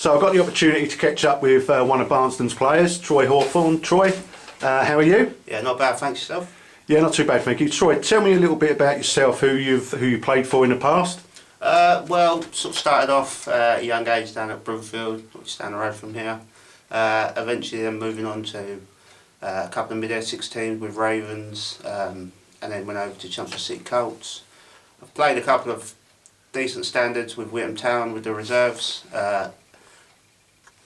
So I got the opportunity to catch up with one of Barnstone's players, Troy Hawthorne. Troy, how are you? Yeah, not bad, thanks yourself. Yeah, not too bad, thank you. Troy, tell me a little bit about yourself, who you played for in the past. Well, sort of started off at a young age down at Broomfield, which is down the road from here. Eventually then moving on to a couple of mid-Essex teams with Ravens, and then went over to Chelmsford City Colts. I've played a couple of decent standards with Whittam Town with the reserves.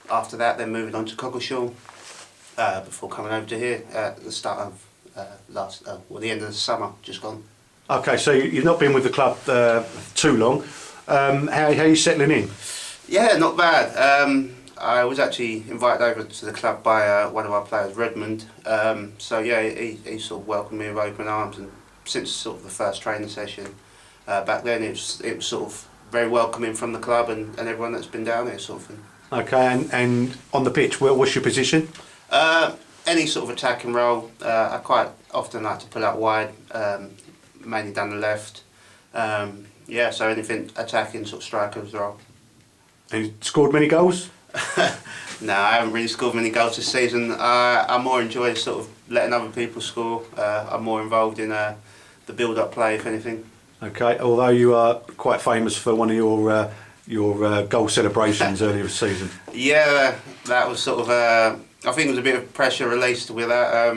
After that, then moving on to Cockleshall before coming over to here at the start of the end of the summer, just gone. Okay, so you've not been with the club too long. How are you settling in? Yeah, not bad. I was actually invited over to the club by one of our players, Redmond. So yeah, he sort of welcomed me with open arms, and since sort of the first training session back then, it was sort of very welcoming from the club and everyone that's been down there, sort of thing. Okay, and on the pitch, what's your position? Any sort of attacking role. I quite often like to pull out wide, mainly down the left. Yeah, so anything attacking, sort of striker's role. And you scored many goals? No, I haven't really scored many goals this season. I more enjoy sort of letting other people score. I'm more involved in the build-up play, if anything. Okay, although you are quite famous for one of your goal celebrations earlier this season. Yeah, that was sort of I think it was a bit of pressure released with that.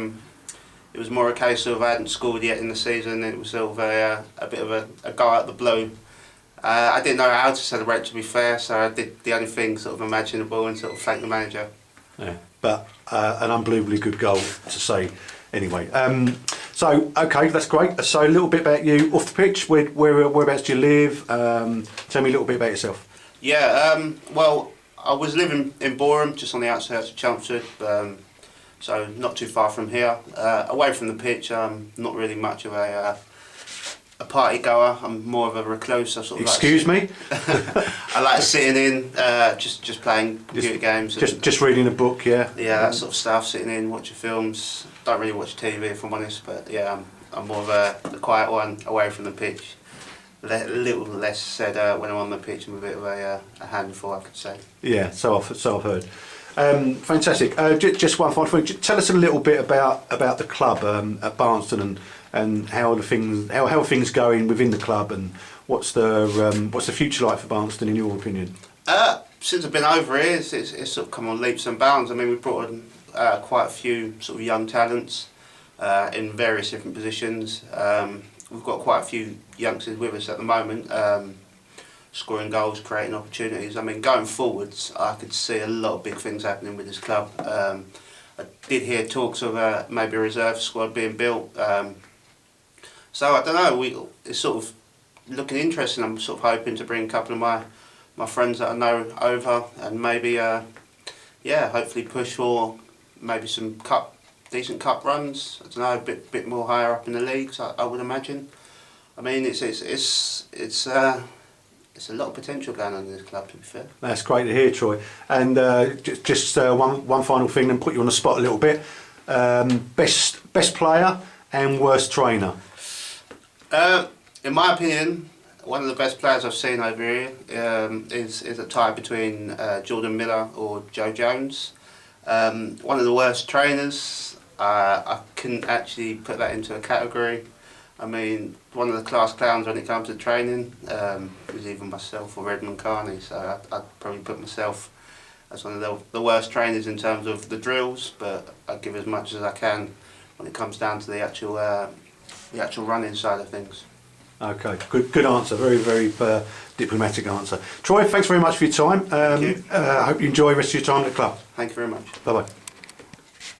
It was more a case of I hadn't scored yet in the season. It was sort of a bit of a go out the blue. I didn't know how to celebrate, to be fair, so I did the only thing sort of imaginable and sort of thank the manager. Yeah, but an unbelievably good goal to say. Anyway, so okay, that's great. So a little bit about you off the pitch. Whereabouts do you live? Tell me a little bit about yourself. Yeah, well, I was living in Boreham, just on the outskirts of Chelmsford, so not too far from here. Away from the pitch, I'm not really much of a party goer. I'm more of a recluse. I sort of Excuse me? I like sitting in, just playing computer games. Just reading a book, yeah? Yeah, that sort of stuff, sitting in, watching films. Don't really watch TV, if I'm honest, but yeah, I'm more of the quiet one, away from the pitch. A little less said when I'm on the pitch. I'm a bit of a handful, I could say. Yeah, so I've heard. Fantastic. Just one final thing. Tell us a little bit about the club at Barnstone and how are things going within the club, and what's the future like for Barnstone in your opinion? Since I've been over here, it's sort of come on leaps and bounds. I mean, we've brought in quite a few sort of young talents in various different positions. We've got quite a few youngsters with us at the moment, scoring goals, creating opportunities. I mean, going forwards, I could see a lot of big things happening with this club. I did hear talks of maybe a reserve squad being built. So I don't know, it's sort of looking interesting. I'm sort of hoping to bring a couple of my friends that I know over and maybe, hopefully push for maybe some decent cup runs. I don't know, a bit more higher up in the leagues, I would imagine. I mean, it's a lot of potential going on in this club, to be fair. That's great to hear, Troy. And just one final thing, then put you on the spot a little bit. Best player and worst trainer. In my opinion, one of the best players I've seen over here is a tie between Jordan Miller or Joe Jones. One of the worst trainers, I couldn't actually put that into a category. I mean, one of the class clowns when it comes to training was either myself or Redmond Carney, so I'd probably put myself as one of the worst trainers in terms of the drills, but I give as much as I can when it comes down to the actual running side of things. Okay, good answer. Very, very diplomatic answer. Troy, thanks very much for your time. Thank you. I hope you enjoy the rest of your time at the club. Thank you very much. Bye bye.